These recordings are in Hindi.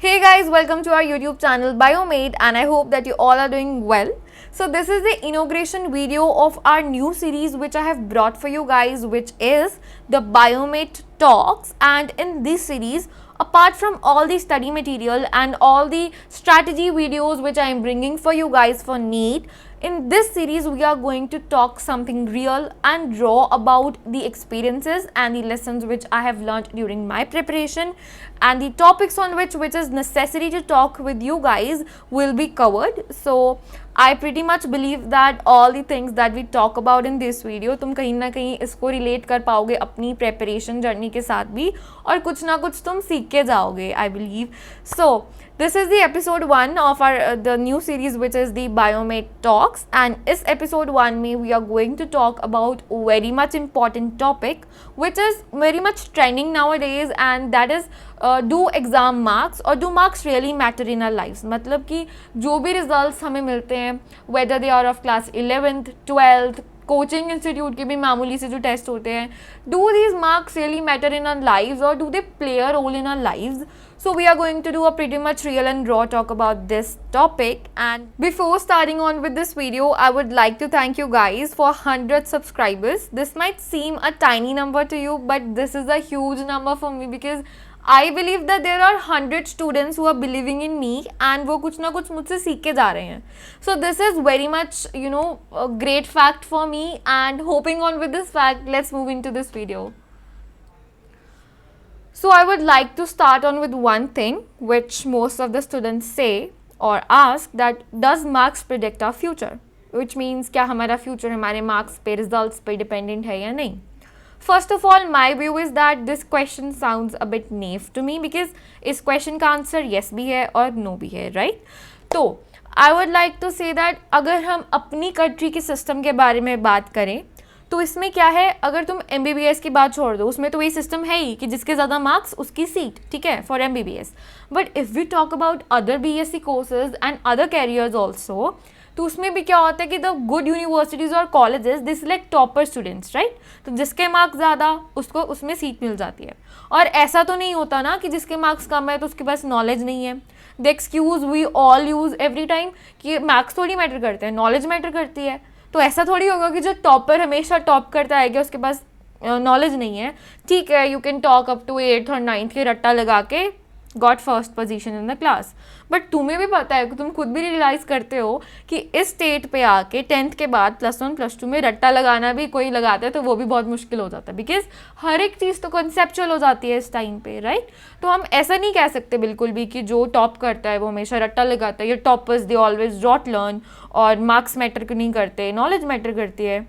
Hey guys, welcome to our YouTube channel Biomate, and I hope that you all are doing well. So this is the inauguration video of our new series which I have brought for you guys, which is the Biomate Talks. And in this series, apart from all the study material and all the strategy videos which I am bringing for you guys for NEET, in this series we are going to talk something real and raw about the experiences and the lessons which I have learned during my preparation, and the topics on which is necessary to talk with you guys will be covered. So I pretty much believe that all the things that we talk about in this video तुम कहीं ना कहीं इसको relate कर पाओगे अपनी preparation journey के साथ भी, और कुछ ना कुछ तुम सीख के जाओगे, I believe. So this is the episode 1 of our the new series which is the Biomate Talks, and इस episode 1 में we are going to talk about very much important topic which is very much trending nowadays, and that is do exam marks or do marks really matter in our lives. मतलब कि जो भी results हमें मिलते हैं, whether they are of class 11th, 12th, coaching institute के भी मामूली से जो टेस्ट होते हैं, do these marks really matter in our lives और do they play a role in our lives? So we are going to do a pretty much real and raw talk about this topic. And before starting on with this video, I would like to thank you guys for 100 subscribers. This might seem a tiny number to you, but this is a huge number for me because I believe that there are 100 students who are believing in me and वो कुछ ना कुछ मुझसे सीख के जा रहे हैं. So this is very much, a great fact for me, and hoping on with this fact, let's move into this video. So I would like to start on with one thing which most of the students say or ask, that does marks predict our future? Which means क्या हमारा future हमारे marks पे, results पे dependent है या नहीं? First of all, my view is that this question sounds a bit naive to me because इस question का answer yes भी है और no भी है, right? तो I would like to say that अगर हम अपनी country के system के बारे में बात करें तो इसमें क्या है, अगर तुम MBBS की बात छोड़ दो, उसमें तो वही सिस्टम है ही कि जिसके ज़्यादा मार्क्स उसकी सीट, ठीक है, for MBBS. But if we talk about other BSc courses and other careers also, तो उसमें भी क्या होता है कि द गुड यूनिवर्सिटीज़ और colleges they select topper students, right? तो जिसके मार्क्स ज़्यादा उसको उसमें सीट मिल जाती है. और ऐसा तो नहीं होता ना कि जिसके मार्क्स कम है तो उसके पास नॉलेज नहीं है. The excuse we all use every time कि मार्क्स थोड़ी मैटर करते हैं, नॉलेज मैटर करती है. तो ऐसा थोड़ी होगा कि जो टॉपर हमेशा टॉप करता है कि उसके पास नॉलेज नहीं है. ठीक है, you can talk up to 8th और 9th के रट्टा लगा के got first position in the class, but तुम्हें भी पता है कि तुम खुद भी रियलाइज़ करते हो कि इस स्टेट पे आके 10th के बाद +1 +2 में रट्टा लगाना भी कोई लगाता है तो वो भी बहुत मुश्किल हो जाता है, बिकॉज हर एक चीज़ तो कॉन्सेप्चुअल हो जाती है इस टाइम पे, राइट? तो हम ऐसा नहीं कह सकते बिल्कुल भी कि जो टॉप करता है वो हमेशा रट्टा लगाता है. ये toppers they always dot learn, और मार्क्स मैटर क्यों नहीं करते, नॉलेज मैटर करती है.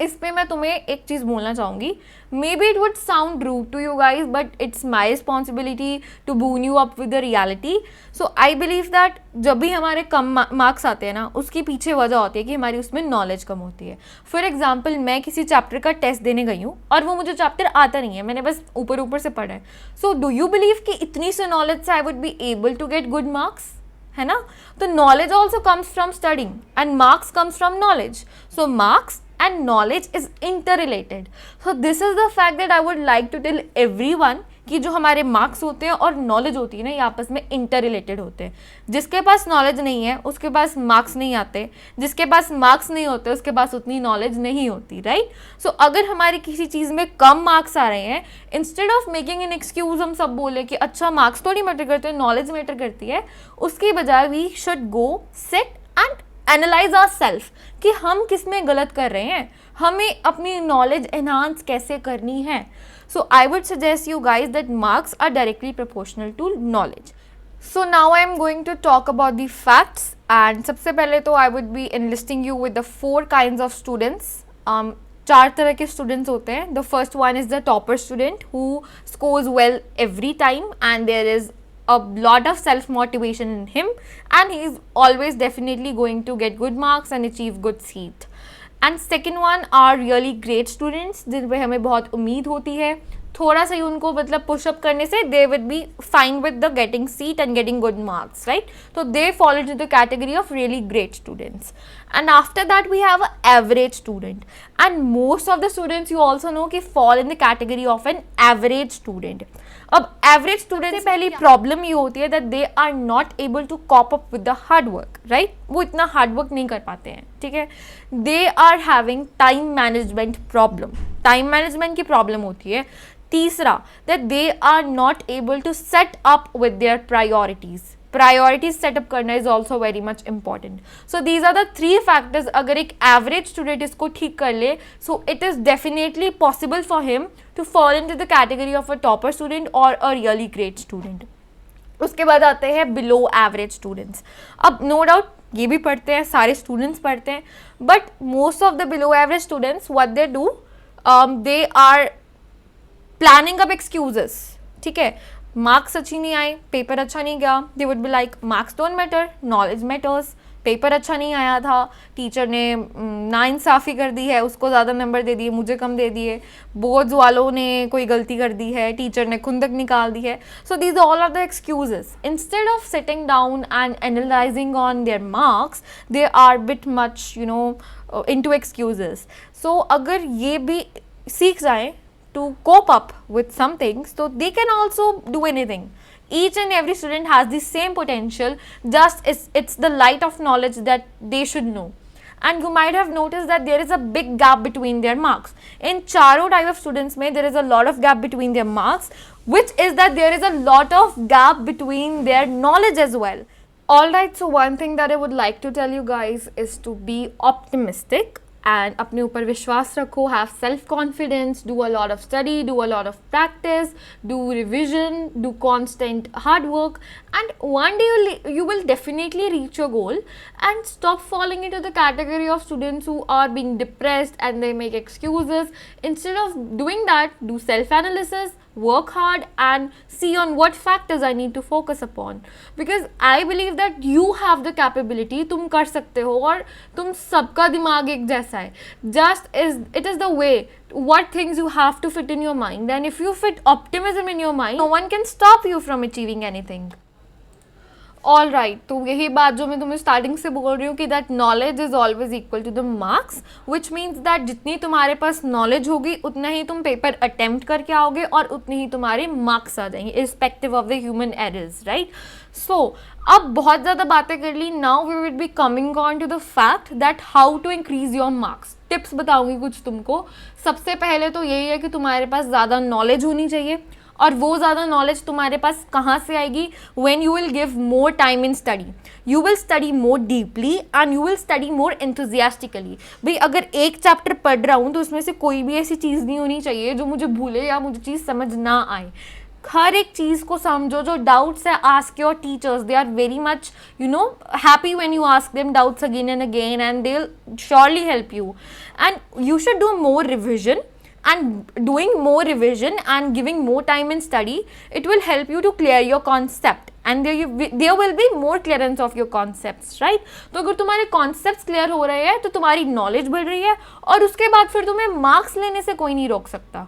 इस पे मैं तुम्हें एक चीज़ बोलना चाहूँगी. Maybe it would sound rude to you guys, but it's my responsibility to boon you up with the reality. So I believe that जब भी हमारे कम मार्क्स आते हैं ना, उसके पीछे वजह होती है कि हमारी उसमें नॉलेज कम होती है. फॉर एग्जाम्पल, मैं किसी चैप्टर का टेस्ट देने गई हूँ और वो मुझे चैप्टर आता नहीं है, मैंने बस ऊपर ऊपर से पढ़ा है. सो डू यू बिलीव कि इतनी से नॉलेज से I would be able to get good marks, है ना? तो knowledge also comes from studying and marks comes from knowledge. So marks and knowledge is interrelated. So this is the fact that I would like to tell everyone कि जो हमारे मार्क्स होते हैं और नॉलेज होती है ना, ये आपस में इंटर रिलेटेड होते हैं. जिसके पास नॉलेज नहीं है उसके पास मार्क्स नहीं आते, जिसके पास मार्क्स नहीं होते उसके पास उतनी नॉलेज नहीं होती, राइट? सो अगर हमारी किसी चीज़ में कम मार्क्स आ रहे हैं, instead of making an excuse हम सब बोले कि अच्छा मार्क्स थोड़ी मैटर करते हैं, नॉलेज मैटर करती है, उसकी बजाय we should go sit and analyse our self कि हम किस में गलत कर रहे हैं, हमें अपनी नॉलेज एनहांस कैसे करनी है. So I would suggest you guys that marks are directly proportional to knowledge. So now I am going to talk about the facts. And सबसे पहले तो I would be enlisting you with the 4 kinds of students. 4 तरह के स्टूडेंट्स होते हैं. The first one is the topper student who scores well every time and there is a lot of self motivation in him, and he is always definitely going to get good marks and achieve good seat. And second one are really great students जिन पे हमें बहुत उम्मीद होती है, थोड़ा सा ही उनको मतलब पुशअप करने से they will be fine with the getting seat and getting good marks, right? तो they follow to the category of really great students. And after that we have an average student, and most of the students you also know कि fall in the category of an average student. अब एवरेज स्टूडेंट से पहली प्रॉब्लम ये होती है that they are not able to cope up with the hard work, right? वो इतना हार्ड वर्क नहीं कर पाते हैं, ठीक है? They are having time management problem, time management की प्रॉब्लम होती है। तीसरा, that they are not able to set up with their priorities, priorities setup करना is also very much important. So these are the 3 factors. अगर एक एवरेज स्टूडेंट इसको ठीक कर ले, so it is definitely possible for him to fall into the category of a topper student or a really great student. उसके बाद आते हैं below average students. अब no doubt ये भी पढ़ते हैं, सारे students पढ़ते हैं, but most of the below average students what they do, they are planning up excuses, ठीक है? मार्क्स अच्छी नहीं आए, पेपर अच्छा नहीं गया, they would be like marks don't matter, knowledge matters. Paper अच्छा नहीं आया था, टीचर ने नाइंसाफ़ी कर दी है, उसको ज़्यादा नंबर दे दिए, मुझे कम दे दिए, बोर्ड्स वालों ने कोई गलती कर दी है, टीचर ने खुंदक निकाल दी है. So these all are the excuses. Instead of sitting down and analysing on their marks, they are bit much into excuses. So अगर ये भी सीख जाएं to cope up with some things, so they can also do anything. Each and every student has the same potential, just it's the light of knowledge that they should know. And you might have noticed that there is a big gap between their marks. In charo type of students mein there is a lot of gap between their marks, which is that there is a lot of gap between their knowledge as well. Alright, so one thing that I would like to tell you guys is to be optimistic and अपने ऊपर विश्वास रखो, have self confidence, do a lot of study, do a lot of practice, do revision, do constant hard work, and one day you will definitely reach your goal. And stop falling into the category of students who are being depressed and they make excuses. Instead of doing that, do self analysis, work hard and see on what factors I need to focus upon, because I believe that you have the capability. तुम कर सकते हो और तुम सबका दिमाग एक जैसा है. Just is it is the way what things you have to fit in your mind, and if you fit optimism in your mind, no one can stop you from achieving anything. All right, तो यही बात जो मैं तुम्हें स्टार्टिंग से बोल रही हूँ कि that knowledge is always equal to the marks, which means that जितनी तुम्हारे पास नॉलेज होगी उतना ही तुम पेपर अटेम्प्ट करके आओगे और उतने ही तुम्हारे मार्क्स आ जाएंगे, irrespective of the human errors, right? So अब बहुत ज़्यादा बातें कर ली. Now we will be coming on to the fact that how to increase your marks. Tips बताऊंगी कुछ तुमको. सबसे पहले तो यही है कि तुम्हारे पास ज़्यादा नॉलेज होनी चाहिए, और वो ज़्यादा नॉलेज तुम्हारे पास कहाँ से आएगी? When you will give more time in study, you will study more deeply and you will study more enthusiastically. भाई अगर एक चैप्टर पढ़ रहा हूँ तो उसमें से कोई भी ऐसी चीज़ नहीं होनी चाहिए जो मुझे भूले या मुझे चीज़ समझ ना आए. हर एक चीज़ को समझो. जो डाउट्स है, ask your teachers, they are very much happy when you ask them doubts again and again and they will surely help you. And you should do more revision. And doing more revision and giving more time in study, it will help you to clear your concept, and there will be more clearance of your concepts, right? तो अगर तुम्हारे concepts clear हो रहे हैं तो तुम्हारी knowledge बढ़ रही है, और उसके बाद फिर तुम्हें marks लेने से कोई नहीं रोक सकता.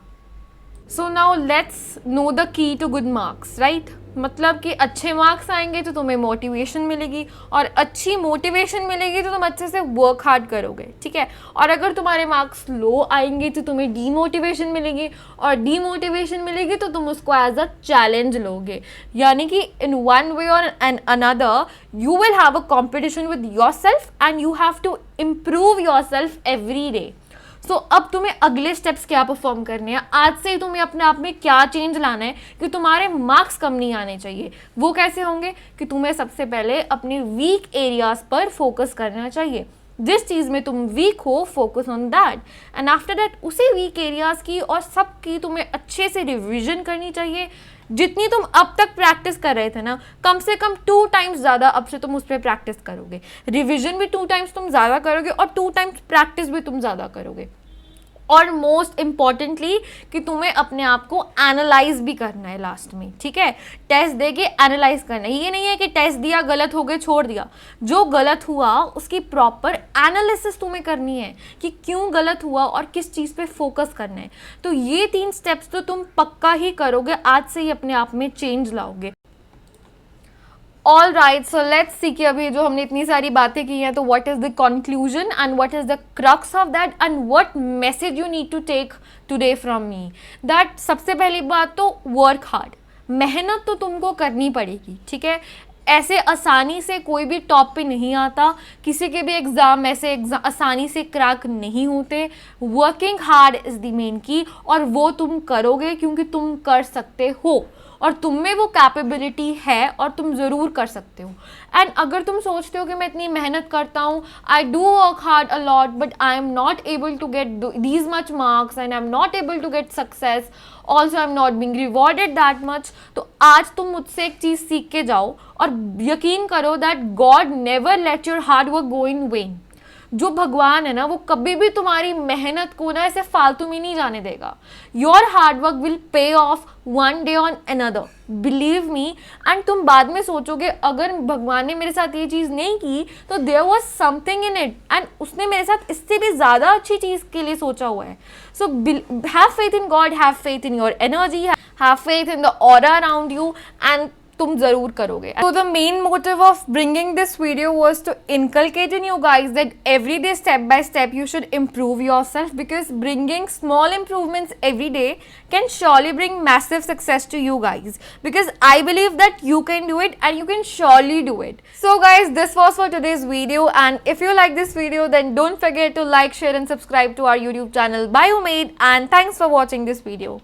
So now let's know the key to good marks, right? मतलब कि अच्छे मार्क्स आएंगे तो तुम्हें मोटिवेशन मिलेगी, और अच्छी मोटिवेशन मिलेगी तो तुम अच्छे से वर्क हार्ड करोगे, ठीक है? और अगर तुम्हारे मार्क्स लो आएंगे तो तुम्हें डीमोटिवेशन मिलेगी, और डीमोटिवेशन मिलेगी तो तुम उसको एज अ चैलेंज लोगे. यानी कि इन वन वे और an another you will have a competition with yourself and you have to improve yourself every day. So अब तुम्हें अगले स्टेप्स क्या परफॉर्म करने हैं. आज से ही तुम्हें अपने आप में क्या चेंज लाना है कि तुम्हारे मार्क्स कम नहीं आने चाहिए. वो कैसे होंगे? कि तुम्हें सबसे पहले अपने वीक एरियाज पर फोकस करना चाहिए. जिस चीज़ में तुम वीक हो, focus on that, and after that उसी वीक एरियाज की और सब की तुम्हें अच्छे से रिविजन करनी चाहिए. जितनी तुम अब तक प्रैक्टिस कर रहे थे ना, कम से कम 2 टाइम्स ज़्यादा अब से तुम उस पर प्रैक्टिस करोगे. रिविजन भी 2 टाइम्स तुम ज़्यादा करोगे और 2 टाइम्स प्रैक्टिस भी तुम ज़्यादा करोगे. और मोस्ट इम्पॉर्टेंटली कि तुम्हें अपने आप को एनालाइज भी करना है लास्ट में, ठीक है? टेस्ट दे के एनालाइज करना है. ये नहीं है कि टेस्ट दिया, गलत हो गए, छोड़ दिया. जो गलत हुआ उसकी प्रॉपर एनालिसिस तुम्हें करनी है कि क्यों गलत हुआ और किस चीज़ पे फोकस करना है. तो ये 3 स्टेप्स तो तुम पक्का ही करोगे, आज से ही अपने आप में चेंज लाओगे. All right, so let's see कि अभी जो हमने इतनी सारी बातें की हैं, तो what is the conclusion and what is the crux of that and what message you need to take today from me. That सबसे पहली बात तो वर्क हार्ड. मेहनत तो तुमको करनी पड़ेगी, ठीक है। ऐसे आसानी से कोई भी टॉप पे नहीं आता, किसी के भी एग्ज़ाम ऐसे आसानी से क्रैक नहीं होते। Working hard is the main की, और वो तुम करोगे क्योंकि तुम कर सकते हो और तुम में वो कैपेबिलिटी है और तुम ज़रूर कर सकते हो। एंड अगर तुम सोचते हो कि मैं इतनी मेहनत करता हूँ, I do work hard a lot but I am not able to get these much marks and I am not able to get success, also I am not being rewarded that much, तो आज तुम मुझसे एक चीज़ सीख के जाओ और यकीन करो that God never let your hard work go in when. जो भगवान है ना, वो कभी भी तुम्हारी मेहनत को ना ऐसे फालतू में नहीं जाने देगा। Your hard work will pay of one day on another, believe me. And तुम बाद में सोचोगे अगर भगवान ने मेरे साथ ये चीज़ नहीं की तो there was something in it, and उसने मेरे साथ इससे भी ज़्यादा अच्छी चीज़ के लिए सोचा हुआ है। So have faith in God, have faith in your energy, have faith in the aura around you, and तुम जरूर करोगे। So the main motive of bringing this video was to inculcate in you guys that every day step by step you should improve yourself, because bringing small improvements every day can surely bring massive success to you guys, because I believe that you can do it and you can surely do it. So guys, this was for today's video, and if you like this video then don't forget to like, share and subscribe to our YouTube channel by Umaid, and thanks for watching this video.